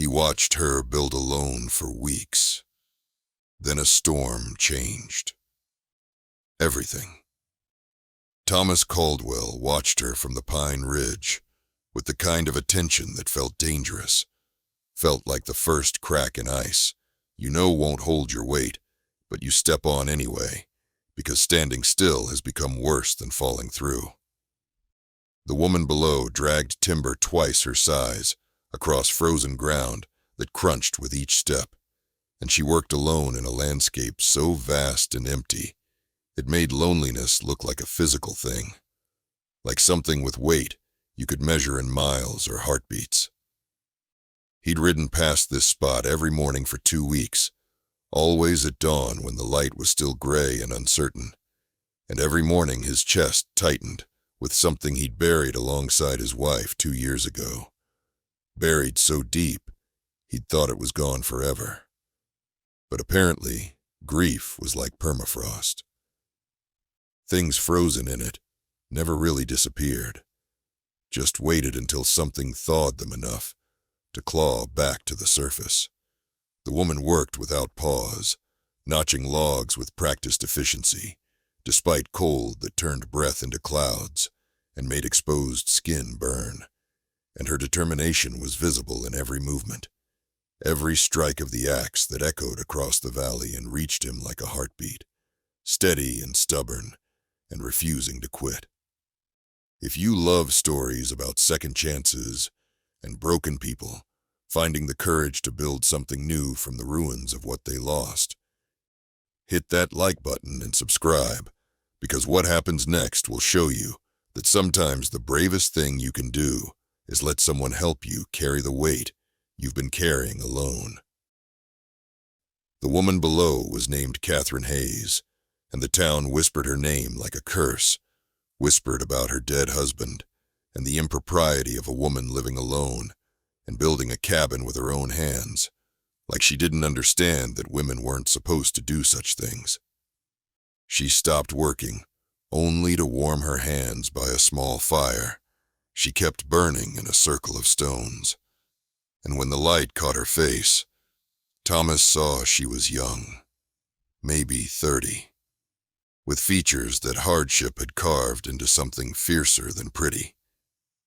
He watched her build alone for weeks. Then a storm changed everything. Thomas Caldwell watched her from the Pine Ridge with the kind of attention that felt dangerous, felt like the first crack in ice. You know won't hold your weight, but you step on anyway, because standing still has become worse than falling through. The woman below dragged timber twice her size across frozen ground that crunched with each step, and she worked alone in a landscape so vast and empty, it made loneliness look like a physical thing, like something with weight you could measure in miles or heartbeats. He'd ridden past this spot every morning for 2 weeks, always at dawn when the light was still gray and uncertain, and every morning his chest tightened with something he'd buried alongside his wife 2 years ago. Buried so deep, he'd thought it was gone forever. But apparently, grief was like permafrost. Things frozen in it never really disappeared, just waited until something thawed them enough to claw back to the surface. The woman worked without pause, notching logs with practiced efficiency, despite cold that turned breath into clouds and made exposed skin burn, and her determination was visible in every movement, every strike of the axe that echoed across the valley and reached him like a heartbeat, steady and stubborn, and refusing to quit. If you love stories about second chances and broken people finding the courage to build something new from the ruins of what they lost, hit that like button and subscribe, because what happens next will show you that sometimes the bravest thing you can do is let someone help you carry the weight you've been carrying alone. The woman below was named Catherine Hayes, and the town whispered her name like a curse, whispered about her dead husband and the impropriety of a woman living alone and building a cabin with her own hands, like she didn't understand that women weren't supposed to do such things. She stopped working, only to warm her hands by a small fire she kept burning in a circle of stones. And when the light caught her face, Thomas saw she was young, maybe 30. With features that hardship had carved into something fiercer than pretty,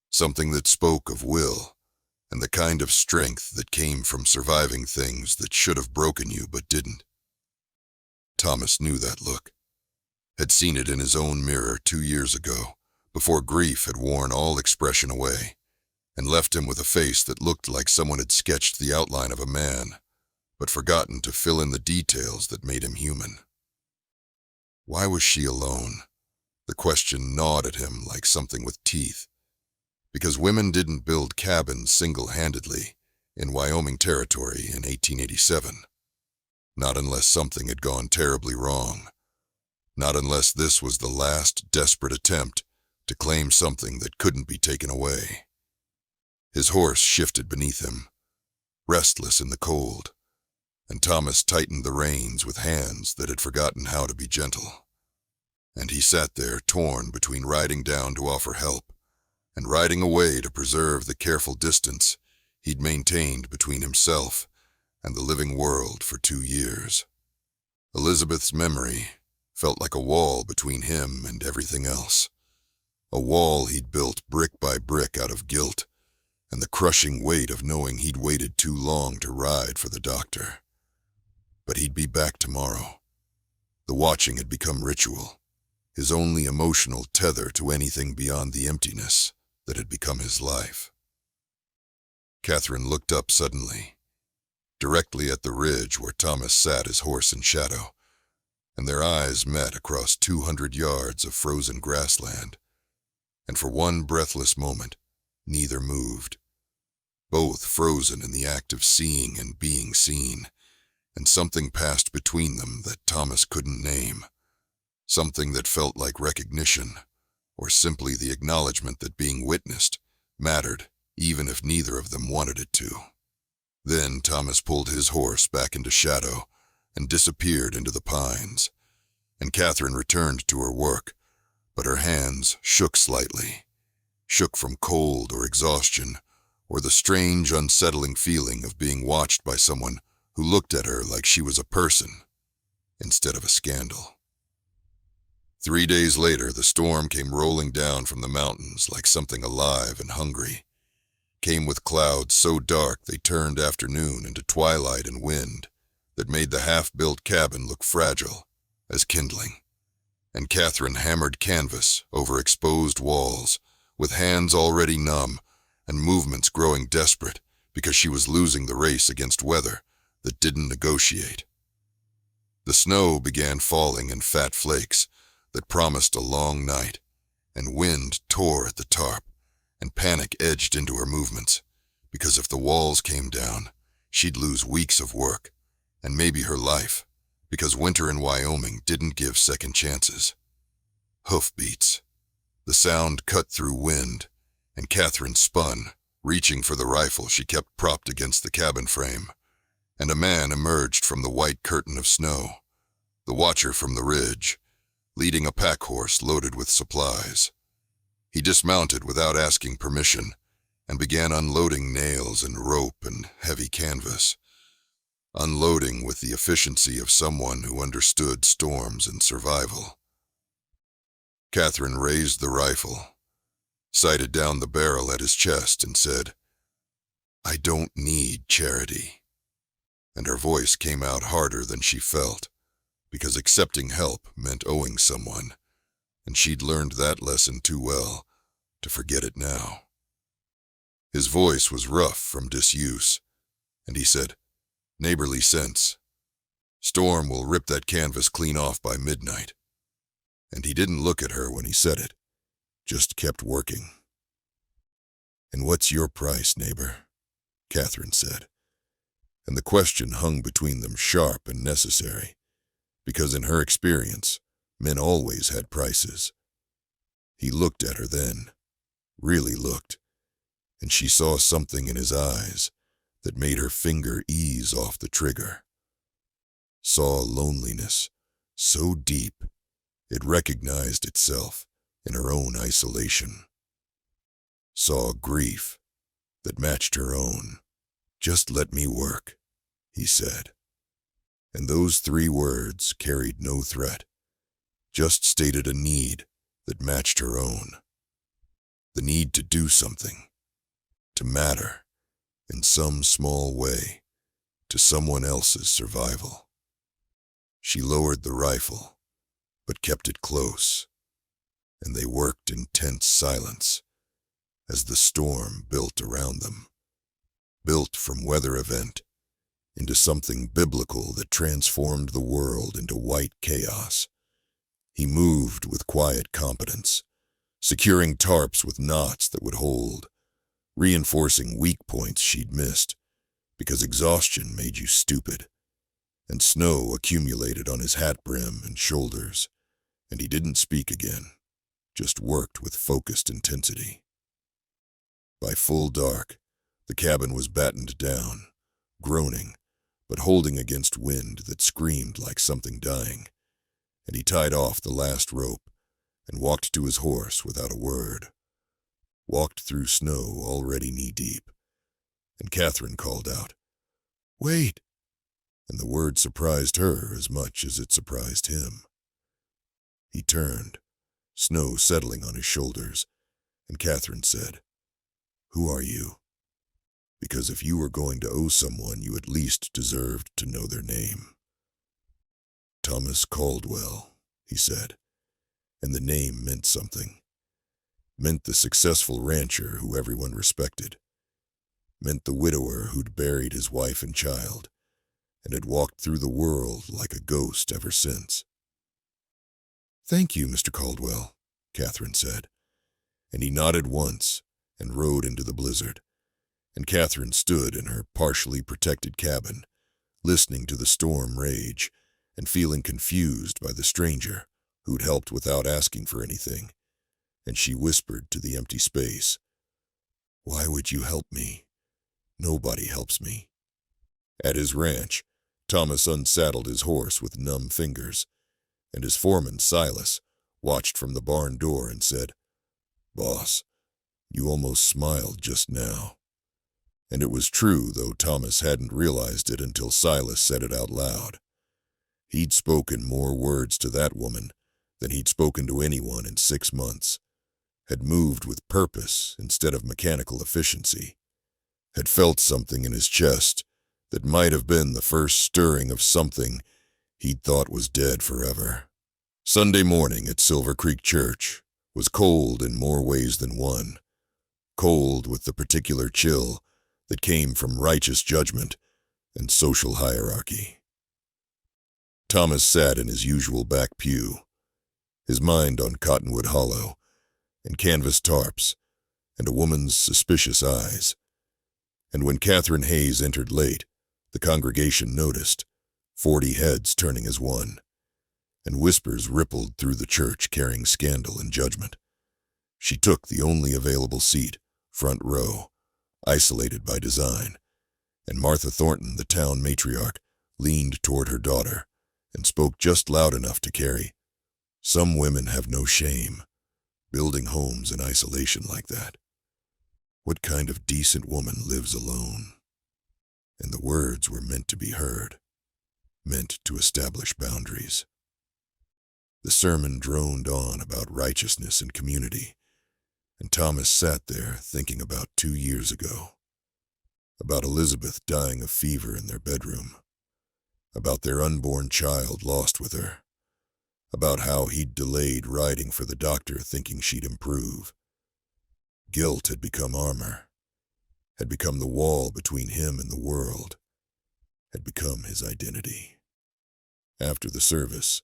something that spoke of will and the kind of strength that came from surviving things that should have broken you but didn't. Thomas knew that look, had seen it in his own mirror 2 years ago, before grief had worn all expression away, and left him with a face that looked like someone had sketched the outline of a man, but forgotten to fill in the details that made him human. Why was she alone? The question gnawed at him like something with teeth. Because women didn't build cabins single-handedly in Wyoming Territory in 1887. Not unless something had gone terribly wrong. Not unless this was the last desperate attempt to claim something that couldn't be taken away. His horse shifted beneath him, restless in the cold, and Thomas tightened the reins with hands that had forgotten how to be gentle. And he sat there torn between riding down to offer help and riding away to preserve the careful distance he'd maintained between himself and the living world for 2 years. Elizabeth's memory felt like a wall between him and everything else, a wall he'd built brick by brick out of guilt and the crushing weight of knowing he'd waited too long to ride for the doctor. But he'd be back tomorrow. The watching had become ritual, his only emotional tether to anything beyond the emptiness that had become his life. Catherine looked up suddenly, directly at the ridge where Thomas sat his horse in shadow, and their eyes met across 200 yards of frozen grassland, and for one breathless moment, neither moved, both frozen in the act of seeing and being seen, and something passed between them that Thomas couldn't name, something that felt like recognition, or simply the acknowledgement that being witnessed mattered, even if neither of them wanted it to. Then Thomas pulled his horse back into shadow and disappeared into the pines, and Catherine returned to her work, but her hands shook slightly, shook from cold or exhaustion, or the strange, unsettling feeling of being watched by someone who looked at her like she was a person instead of a scandal. 3 days later, the storm came rolling down from the mountains like something alive and hungry. Came with clouds so dark they turned afternoon into twilight and wind that made the half-built cabin look fragile as kindling. And Catherine hammered canvas over exposed walls, with hands already numb and movements growing desperate because she was losing the race against weather that didn't negotiate. The snow began falling in fat flakes that promised a long night, and wind tore at the tarp, and panic edged into her movements, because if the walls came down, she'd lose weeks of work, and maybe her life, because winter in Wyoming didn't give second chances. Hoofbeats. The sound cut through wind, and Catherine spun, reaching for the rifle she kept propped against the cabin frame, and a man emerged from the white curtain of snow, the watcher from the ridge, leading a pack horse loaded with supplies. He dismounted without asking permission and began unloading nails and rope and heavy canvas, unloading with the efficiency of someone who understood storms and survival. Catherine raised the rifle, sighted down the barrel at his chest, and said, "I don't need charity." And her voice came out harder than she felt, because accepting help meant owing someone, and she'd learned that lesson too well to forget it now. His voice was rough from disuse, and he said, "Neighborly sense. Storm will rip that canvas clean off by midnight." And he didn't look at her when he said it, just kept working. "And what's your price, neighbor?" Catherine said, and the question hung between them sharp and necessary, because in her experience, men always had prices. He looked at her then, really looked, and she saw something in his eyes that made her finger ease off the trigger. Saw loneliness so deep it recognized itself in her own isolation. Saw grief that matched her own. "Just let me work," he said. And those 3 words carried no threat, just stated a need that matched her own. The need to do something, to matter, in some small way, to someone else's survival. She lowered the rifle, but kept it close, and they worked in tense silence as the storm built around them, built from weather event into something biblical that transformed the world into white chaos. He moved with quiet competence, securing tarps with knots that would hold, reinforcing weak points she'd missed, because exhaustion made you stupid, and snow accumulated on his hat brim and shoulders, and he didn't speak again, just worked with focused intensity. By full dark, the cabin was battened down, groaning, but holding against wind that screamed like something dying, and he tied off the last rope and walked to his horse without a word. Walked through snow already knee-deep, and Catherine called out, "Wait!" And the word surprised her as much as it surprised him. He turned, snow settling on his shoulders, and Catherine said, "Who are you? Because if you were going to owe someone, you at least deserved to know their name." "Thomas Caldwell," he said, and the name meant something. Meant the successful rancher who everyone respected. Meant the widower who'd buried his wife and child, and had walked through the world like a ghost ever since. "Thank you, Mr. Caldwell," Catherine said, and he nodded once and rode into the blizzard, and Catherine stood in her partially protected cabin, listening to the storm rage and feeling confused by the stranger who'd helped without asking for anything, and she whispered to the empty space, "Why would you help me? Nobody helps me." At his ranch, Thomas unsaddled his horse with numb fingers, and his foreman, Silas, watched from the barn door and said, "Boss, you almost smiled just now. And it was true, though Thomas hadn't realized it until Silas said it out loud. He'd spoken more words to that woman than he'd spoken to anyone in 6 months, had moved with purpose instead of mechanical efficiency, had felt something in his chest that might have been the first stirring of something he'd thought was dead forever. Sunday morning at Silver Creek Church was cold in more ways than one, cold with the particular chill that came from righteous judgment and social hierarchy. Thomas sat in his usual back pew, his mind on Cottonwood Hollow and canvas tarps and a woman's suspicious eyes. And when Catherine Hayes entered late, the congregation noticed, 40 heads turning as one, and whispers rippled through the church carrying scandal and judgment. She took the only available seat, front row, isolated by design, and Martha Thornton, the town matriarch, leaned toward her daughter and spoke just loud enough to carry, "Some women have no shame, building homes in isolation like that. What kind of decent woman lives alone?" And the words were meant to be heard, meant to establish boundaries. The sermon droned on about righteousness and community, and Thomas sat there thinking about 2 years ago, about Elizabeth dying of fever in their bedroom, about their unborn child lost with her, about how he'd delayed writing for the doctor thinking she'd improve. Guilt had become armor, had become the wall between him and the world, had become his identity. After the service,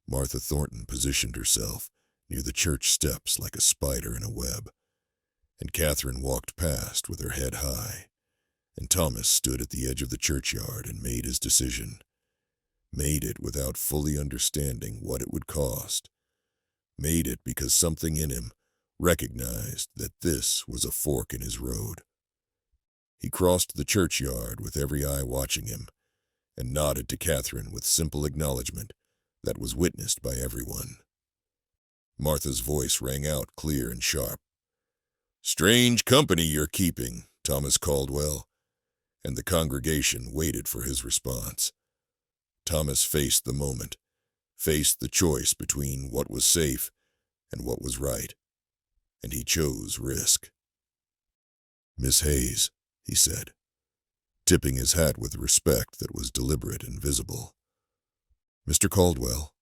Martha Thornton positioned herself near the church steps like a spider in a web, and Catherine walked past with her head high, and Thomas stood at the edge of the churchyard and made his decision. Made it without fully understanding what it would cost. Made it because something in him recognized that this was a fork in his road. He crossed the churchyard with every eye watching him, and nodded to Catherine with simple acknowledgement that was witnessed by everyone. Martha's voice rang out clear and sharp. "Strange company you're keeping, Thomas Caldwell," and the congregation waited for his response. Thomas faced the moment, faced the choice between what was safe and what was right, and he chose risk. "Miss Hayes," he said, tipping his hat with respect that was deliberate and visible. "Mr. Caldwell."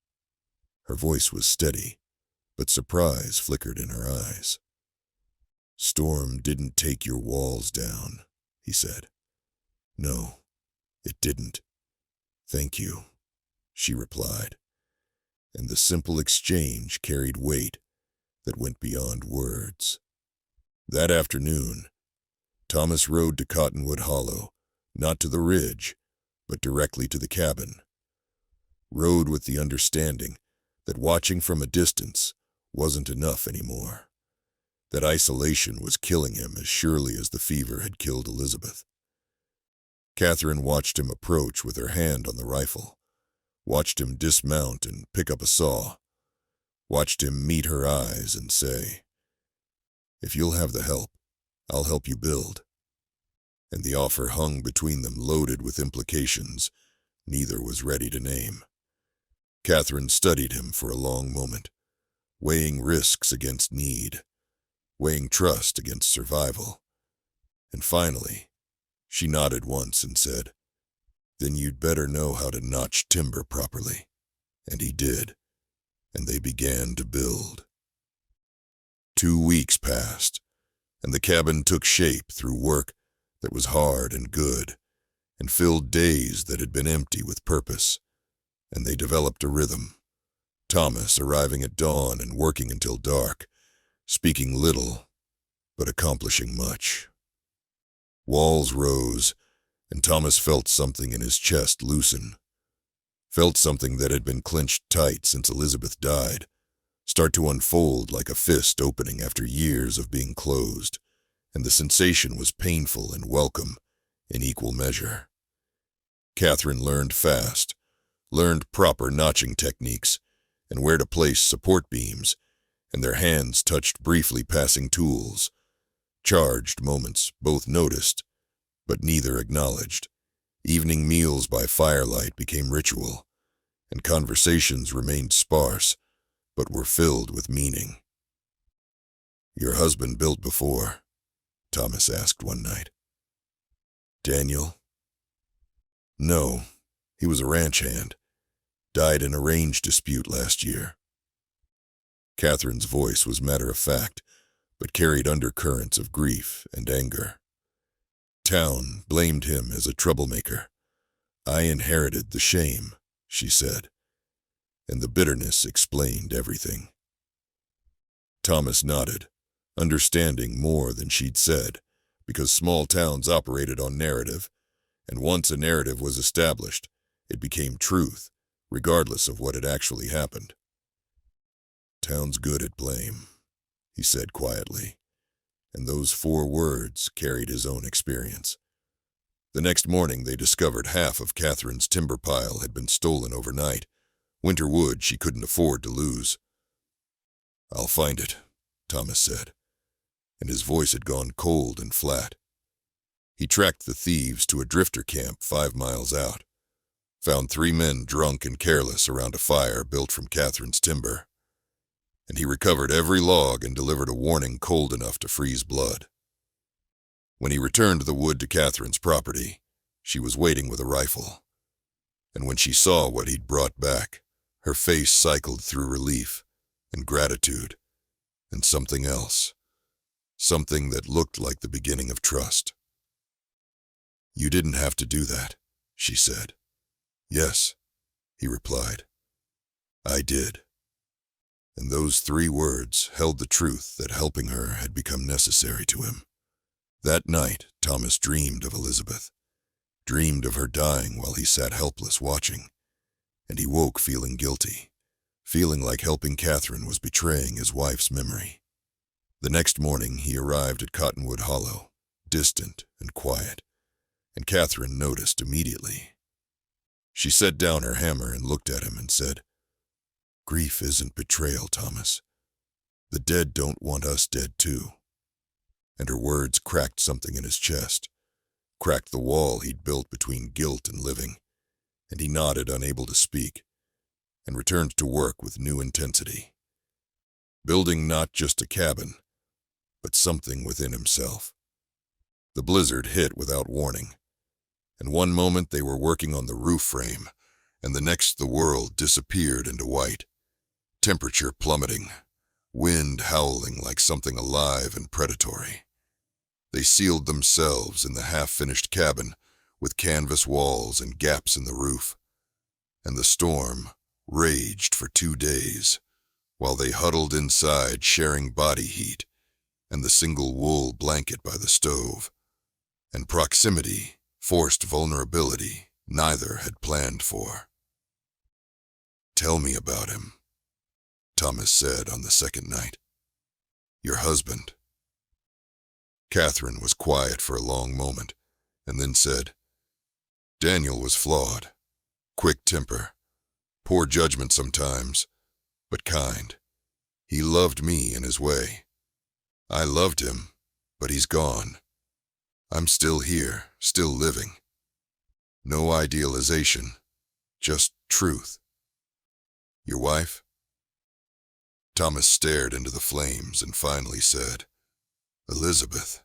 Her voice was steady, but surprise flickered in her eyes. "Storm didn't take your walls down," he said. "No, it didn't. Thank you," she replied, and the simple exchange carried weight that went beyond words. That afternoon, Thomas rode to Cottonwood Hollow, not to the ridge, but directly to the cabin. Rode with the understanding that watching from a distance wasn't enough anymore, that isolation was killing him as surely as the fever had killed Elizabeth. Catherine watched him approach with her hand on the rifle, watched him dismount and pick up a saw, watched him meet her eyes and say, "If you'll have the help, I'll help you build." And the offer hung between them loaded with implications neither was ready to name. Catherine studied him for a long moment, weighing risks against need, weighing trust against survival, and finally, she nodded once and said, "Then you'd better know how to notch timber properly." And he did, and they began to build. 2 weeks passed, and the cabin took shape through work that was hard and good, and filled days that had been empty with purpose, and they developed a rhythm. Thomas arriving at dawn and working until dark, speaking little, but accomplishing much. Walls rose, and Thomas felt something in his chest loosen. Felt something that had been clenched tight since Elizabeth died start to unfold like a fist opening after years of being closed, and the sensation was painful and welcome in equal measure. Catherine learned fast, learned proper notching techniques and where to place support beams, and their hands touched briefly passing tools. Charged moments both noticed but neither acknowledged. Evening meals by firelight became ritual, and conversations remained sparse, but were filled with meaning. "Your husband built before?" Thomas asked one night. "Daniel?" "No, he was a ranch hand. Died in a range dispute last year." Catherine's voice was matter-of-fact, but carried undercurrents of grief and anger. "Town blamed him as a troublemaker. I inherited the shame," she said, and the bitterness explained everything. Thomas nodded, understanding more than she'd said, because small towns operated on narrative, and once a narrative was established, it became truth, regardless of what had actually happened. "Town's good at blame," he said quietly, and those 4 words carried his own experience. The next morning they discovered half of Catherine's timber pile had been stolen overnight, winter wood she couldn't afford to lose. "I'll find it," Thomas said, and his voice had gone cold and flat. He tracked the thieves to a drifter camp 5 miles out, found 3 men drunk and careless around a fire built from Catherine's timber, and he recovered every log and delivered a warning cold enough to freeze blood. When he returned the wood to Catherine's property, she was waiting with a rifle, and when she saw what he'd brought back, her face cycled through relief and gratitude and something else, something that looked like the beginning of trust. "You didn't have to do that," she said. "Yes," he replied. "I did." And those 3 words held the truth that helping her had become necessary to him. That night, Thomas dreamed of Elizabeth, dreamed of her dying while he sat helpless watching, and he woke feeling guilty, feeling like helping Catherine was betraying his wife's memory. The next morning he arrived at Cottonwood Hollow, distant and quiet, and Catherine noticed immediately. She set down her hammer and looked at him and said, "Grief isn't betrayal, Thomas. The dead don't want us dead too." And her words cracked something in his chest, cracked the wall he'd built between guilt and living, and he nodded, unable to speak, and returned to work with new intensity, building not just a cabin, but something within himself. The blizzard hit without warning, and one moment they were working on the roof frame, and the next the world disappeared into white, temperature plummeting, wind howling like something alive and predatory. They sealed themselves in the half-finished cabin with canvas walls and gaps in the roof, and the storm raged for 2 days while they huddled inside, sharing body heat and the single wool blanket by the stove, and proximity forced vulnerability neither had planned for. "Tell me about him," Thomas said on the second night. "Your husband." Catherine was quiet for a long moment, and then said, "Daniel was flawed, quick temper, poor judgment sometimes, but kind. He loved me in his way. I loved him, but he's gone. I'm still here, still living. No idealization, just truth. Your wife?" Thomas stared into the flames and finally said, "Elizabeth.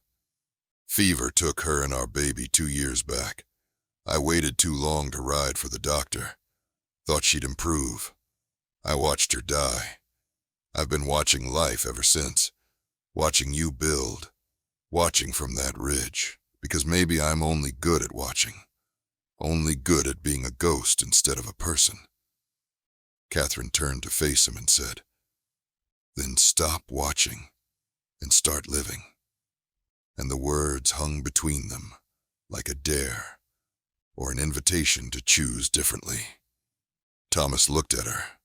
Fever took her and our baby 2 years back. I waited too long to ride for the doctor. Thought she'd improve. I watched her die. I've been watching life ever since. Watching you build. Watching from that ridge. Because maybe I'm only good at watching. Only good at being a ghost instead of a person." Catherine turned to face him and said, "Then stop watching and start living." And the words hung between them like a dare or an invitation to choose differently. Thomas looked at her,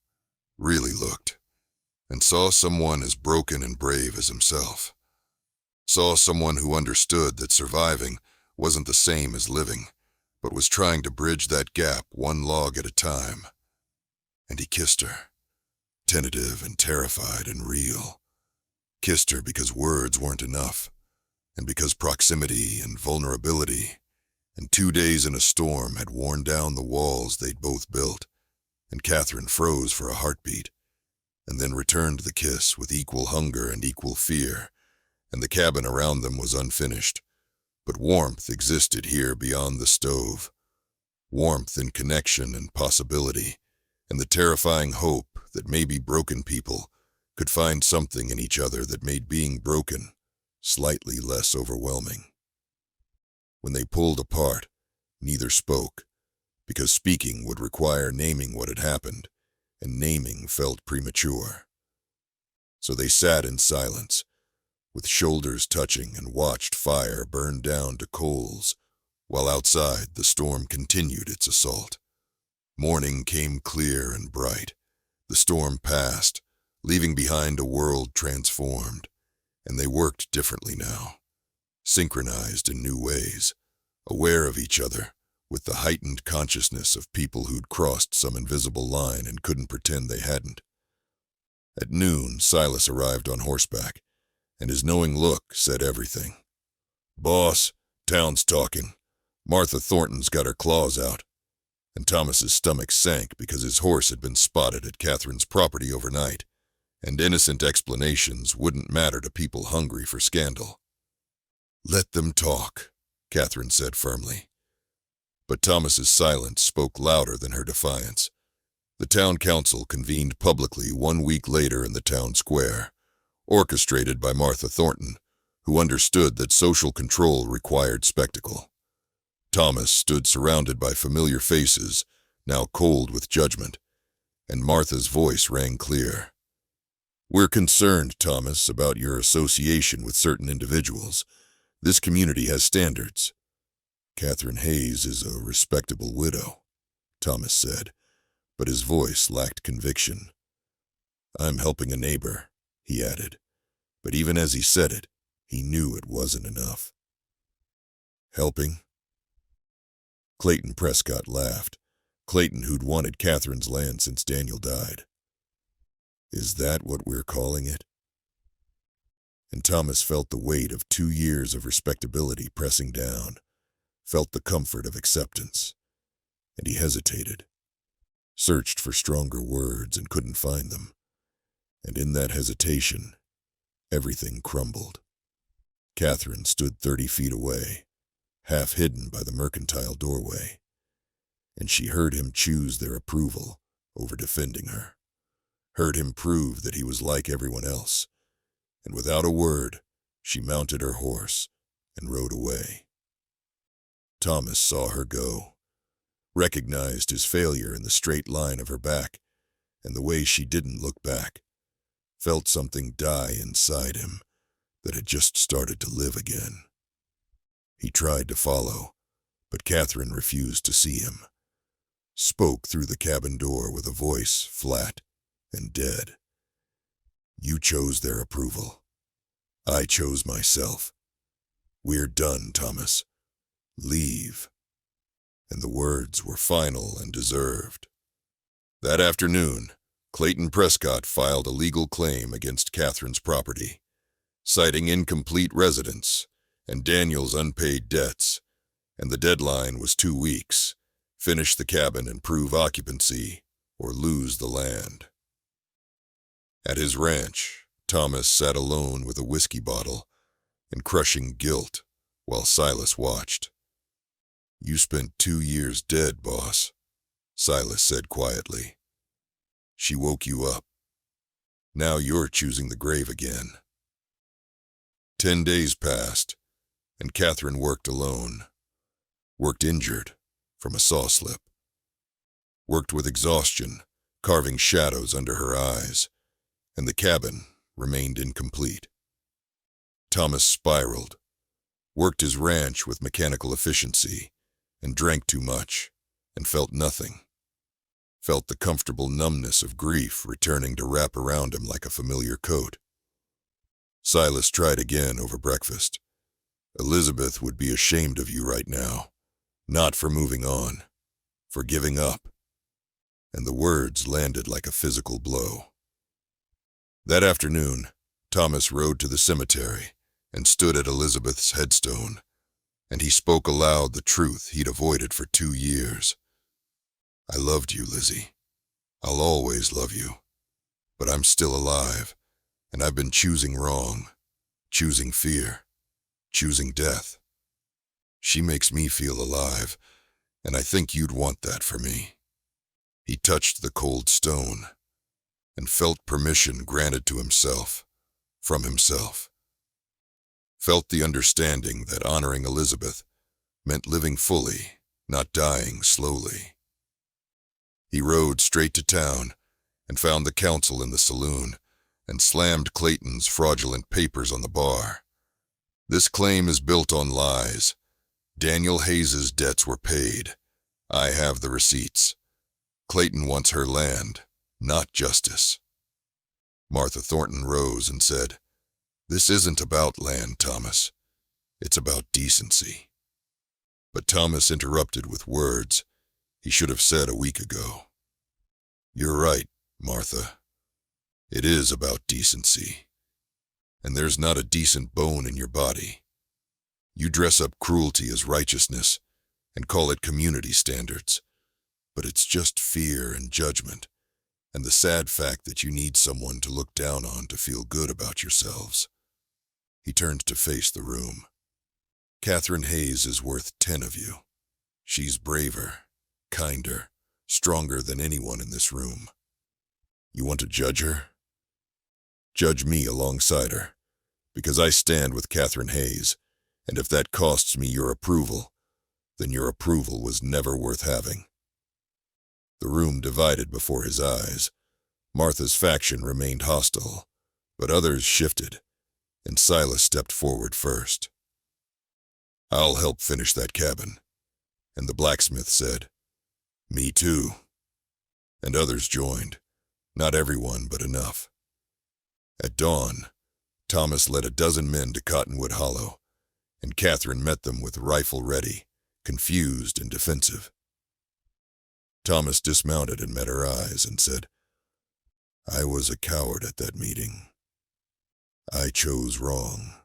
really looked, and saw someone as broken and brave as himself. Saw someone who understood that surviving wasn't the same as living, but was trying to bridge that gap 1 log at a time. And he kissed her, tentative and terrified and real. Kissed her because words weren't enough, and because proximity and vulnerability and 2 days in a storm had worn down the walls they'd both built, and Catherine froze for a heartbeat, and then returned the kiss with equal hunger and equal fear, and the cabin around them was unfinished, but warmth existed here beyond the stove, warmth in connection and possibility, and the terrifying hope that maybe broken people could find something in each other that made being broken slightly less overwhelming. When they pulled apart, neither spoke, because speaking would require naming what had happened, and naming felt premature. So they sat in silence, with shoulders touching, and watched fire burn down to coals, while outside the storm continued its assault. Morning came clear and bright. The storm passed, leaving behind a world transformed, and they worked differently now, synchronized in new ways, aware of each other, with the heightened consciousness of people who'd crossed some invisible line and couldn't pretend they hadn't. At noon, Silas arrived on horseback, and his knowing look said everything. "Boss, town's talking. Martha Thornton's got her claws out." And Thomas's stomach sank because his horse had been spotted at Catherine's property overnight, and innocent explanations wouldn't matter to people hungry for scandal. "Let them talk," Catherine said firmly. But Thomas's silence spoke louder than her defiance. The town council convened publicly 1 week later in the town square, orchestrated by Martha Thornton, who understood that social control required spectacle. Thomas stood surrounded by familiar faces, now cold with judgment, and Martha's voice rang clear. "We're concerned, Thomas, about your association with certain individuals. This community has standards." "Catherine Hayes is a respectable widow," Thomas said, but his voice lacked conviction. "I'm helping a neighbor," he added, but even as he said it, he knew it wasn't enough. "Helping?" Clayton Prescott laughed, Clayton who'd wanted Catherine's land since Daniel died. "Is that what we're calling it?" And Thomas felt the weight of 2 years of respectability pressing down, felt the comfort of acceptance, and he hesitated, searched for stronger words and couldn't find them, and in that hesitation, everything crumbled. Catherine stood 30 feet away, half hidden by the mercantile doorway, and she heard him choose their approval over defending her, heard him prove that he was like everyone else, and without a word, she mounted her horse and rode away. Thomas saw her go, recognized his failure in the straight line of her back and the way she didn't look back, felt something die inside him that had just started to live again. He tried to follow, but Catherine refused to see him, spoke through the cabin door with a voice flat and dead. "You chose their approval. I chose myself. We're done, Thomas. Leave." And the words were final and deserved. That afternoon, Clayton Prescott filed a legal claim against Catherine's property, citing incomplete residence and Daniel's unpaid debts, and the deadline was 2 weeks. Finish the cabin and prove occupancy, or lose the land. At his ranch, Thomas sat alone with a whiskey bottle and crushing guilt while Silas watched. "You spent 2 years dead, boss," Silas said quietly. "She woke you up. Now you're choosing the grave again." 10 days passed, and Catherine worked alone, worked injured from a saw slip, worked with exhaustion, carving shadows under her eyes, and the cabin remained incomplete. Thomas spiraled, worked his ranch with mechanical efficiency, and drank too much, and felt nothing. Felt the comfortable numbness of grief returning to wrap around him like a familiar coat. Silas tried again over breakfast. "Elizabeth would be ashamed of you right now, not for moving on, for giving up." And the words landed like a physical blow. That afternoon, Thomas rode to the cemetery and stood at Elizabeth's headstone, and he spoke aloud the truth he'd avoided for 2 years. I loved you, Lizzie. I'll always love you. But I'm still alive, and I've been choosing wrong, choosing fear, choosing death. She makes me feel alive, and I think you'd want that for me. He touched the cold stone and felt permission granted to himself, from himself. Felt the understanding that honoring Elizabeth meant living fully, not dying slowly. He rode straight to town and found the counsel in the saloon and slammed Clayton's fraudulent papers on the bar. This claim is built on lies. Daniel Hayes's debts were paid. I have the receipts. Clayton wants her land, not justice. Martha Thornton rose and said, "This isn't about land, Thomas. It's about decency." But Thomas interrupted with words he should have said a week ago. "You're right, Martha. It is about decency. And there's not a decent bone in your body. You dress up cruelty as righteousness and call it community standards. But it's just fear and judgment, and the sad fact that you need someone to look down on to feel good about yourselves." He turned to face the room. "Catherine Hayes is worth 10 of you. She's braver, kinder, stronger than anyone in this room. You want to judge her? Judge me alongside her, because I stand with Catherine Hayes, and if that costs me your approval, then your approval was never worth having." The room divided before his eyes. Martha's faction remained hostile, but others shifted, and Silas stepped forward first. "I'll help finish that cabin," and the blacksmith said, "Me too." And others joined, not everyone, but enough. At dawn, Thomas led a dozen men to Cottonwood Hollow, and Catherine met them with rifle ready, confused and defensive. Thomas dismounted and met her eyes and said, "I was a coward at that meeting. I chose wrong.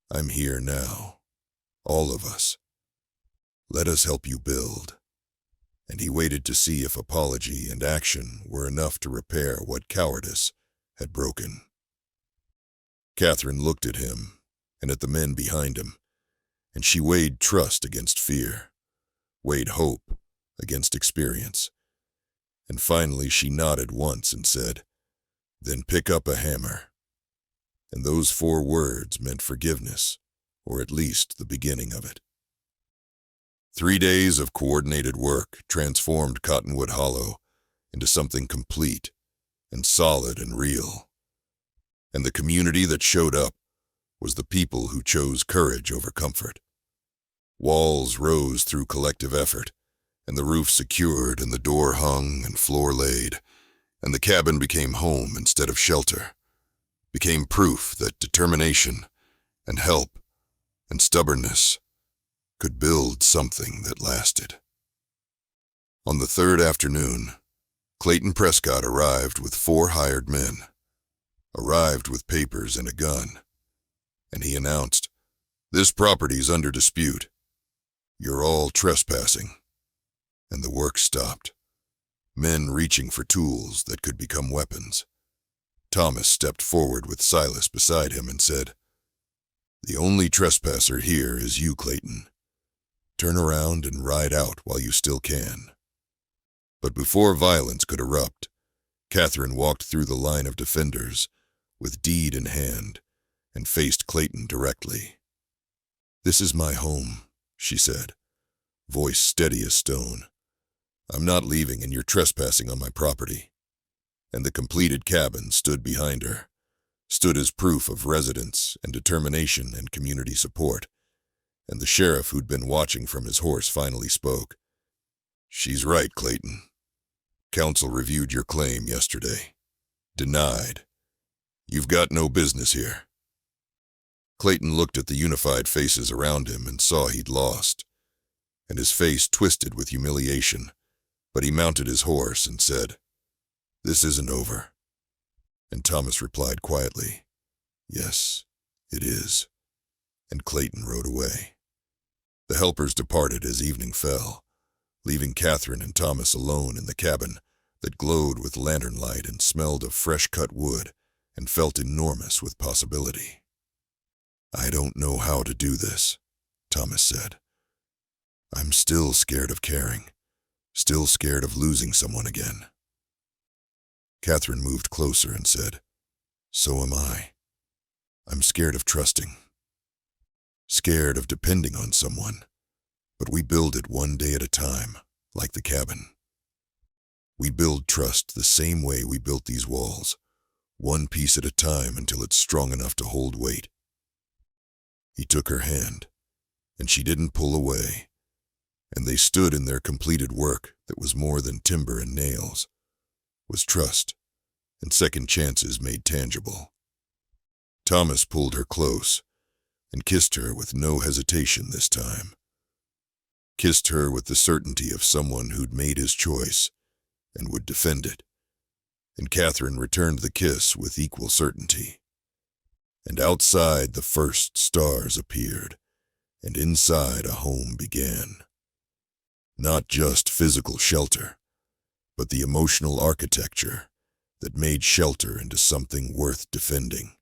I'm here now, all of us. Let us help you build." And he waited to see if apology and action were enough to repair what cowardice had broken. Catherine looked at him and at the men behind him, and she weighed trust against fear, weighed hope against experience. And finally she nodded once and said, "Then pick up a hammer." And those 4 words meant forgiveness, or at least the beginning of it. 3 days of coordinated work transformed Cottonwood Hollow into something complete and solid and real. And the community that showed up was the people who chose courage over comfort. Walls rose through collective effort, and the roof secured and the door hung and floor laid, and the cabin became home instead of shelter, became proof that determination and help and stubbornness could build something that lasted. On the 3rd afternoon, Clayton Prescott arrived with 4 hired men, arrived with papers and a gun, and he announced, "This property's under dispute. You're all trespassing." And the work stopped, men reaching for tools that could become weapons. Thomas stepped forward with Silas beside him and said, "The only trespasser here is you, Clayton. Turn around and ride out while you still can." But before violence could erupt, Catherine walked through the line of defenders with deed in hand and faced Clayton directly. "This is my home," she said, voice steady as stone. "I'm not leaving, and you're trespassing on my property." And the completed cabin stood behind her, stood as proof of residence and determination and community support. And the sheriff who'd been watching from his horse finally spoke. "She's right, Clayton. Council reviewed your claim yesterday. Denied. You've got no business here." Clayton looked at the unified faces around him and saw he'd lost, and his face twisted with humiliation, but he mounted his horse and said, "This isn't over." And Thomas replied quietly, "Yes, it is." And Clayton rode away. The helpers departed as evening fell, leaving Catherine and Thomas alone in the cabin that glowed with lantern light and smelled of fresh-cut wood and felt enormous with possibility. "I don't know how to do this," Thomas said. "I'm still scared of caring, still scared of losing someone again." Catherine moved closer and said, "So am I. I'm scared of trusting. Scared of depending on someone, but we build it one day at a time, like the cabin. We build trust the same way we built these walls, one piece at a time until it's strong enough to hold weight." He took her hand, and she didn't pull away, and they stood in their completed work that was more than timber and nails, was trust and second chances made tangible. Thomas pulled her close and kissed her with no hesitation this time. Kissed her with the certainty of someone who'd made his choice and would defend it. And Catherine returned the kiss with equal certainty. And outside the first stars appeared, and inside a home began. Not just physical shelter, but the emotional architecture that made shelter into something worth defending.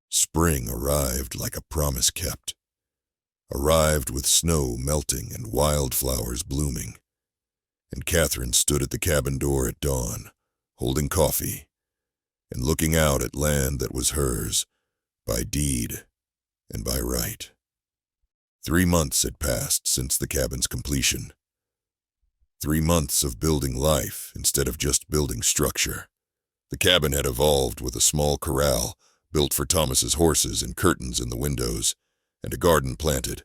Spring arrived like a promise kept. Arrived with snow melting and wildflowers blooming. And Catherine stood at the cabin door at dawn, holding coffee, and looking out at land that was hers, by deed and by right. 3 months had passed since the cabin's completion. 3 months of building life instead of just building structure. The cabin had evolved with a small corral built for Thomas's horses and curtains in the windows, and a garden planted.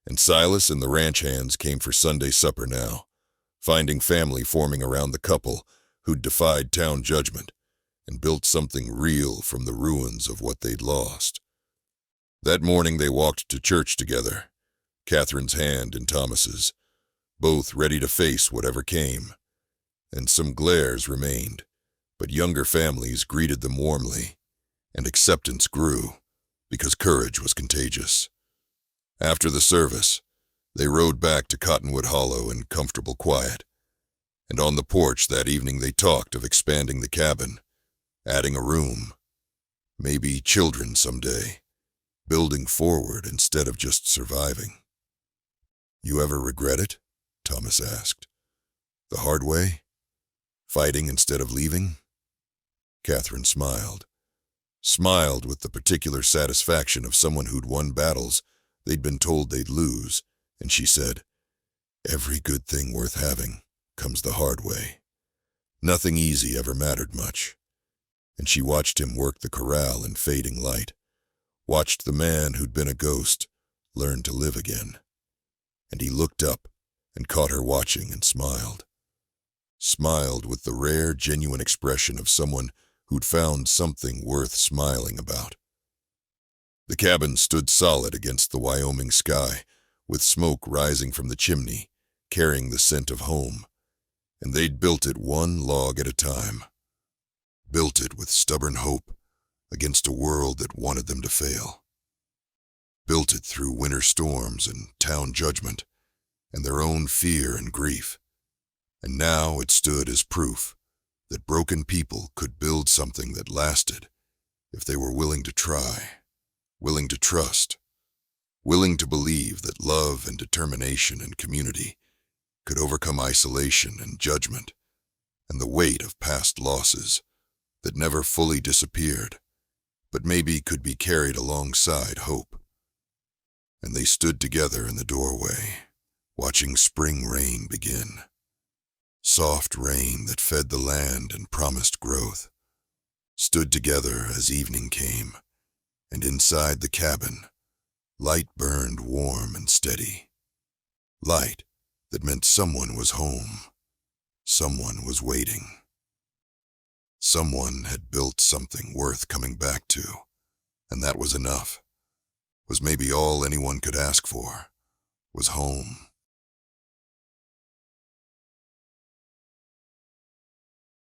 And Silas and the ranch hands came for Sunday supper now, finding family forming around the couple who'd defied town judgment and built something real from the ruins of what they'd lost. That morning they walked to church together, Catherine's hand in Thomas's, both ready to face whatever came. And some glares remained, but younger families greeted them warmly, and acceptance grew, because courage was contagious. After the service, they rode back to Cottonwood Hollow in comfortable quiet, and on the porch that evening they talked of expanding the cabin, adding a room, maybe children someday, building forward instead of just surviving. "You ever regret it?" Thomas asked. "The hard way? Fighting instead of leaving?" Catherine smiled. Smiled with the particular satisfaction of someone who'd won battles they'd been told they'd lose, and she said, "Every good thing worth having comes the hard way. Nothing easy ever mattered much." And she watched him work the corral in fading light, watched the man who'd been a ghost learn to live again. And he looked up and caught her watching and smiled. Smiled with the rare, genuine expression of someone who'd found something worth smiling about. The cabin stood solid against the Wyoming sky, with smoke rising from the chimney, carrying the scent of home. And they'd built it one log at a time. Built it with stubborn hope against a world that wanted them to fail. Built it through winter storms and town judgment, and their own fear and grief. And now it stood as proof that broken people could build something that lasted if they were willing to try, willing to trust, willing to believe that love and determination and community could overcome isolation and judgment and the weight of past losses that never fully disappeared, but maybe could be carried alongside hope. And they stood together in the doorway, watching spring rain begin. Soft rain that fed the land and promised growth. Stood together as evening came, and inside the cabin, light burned warm and steady. Light that meant someone was home. Someone was waiting. Someone had built something worth coming back to, and that was enough. Was maybe all anyone could ask for, was home.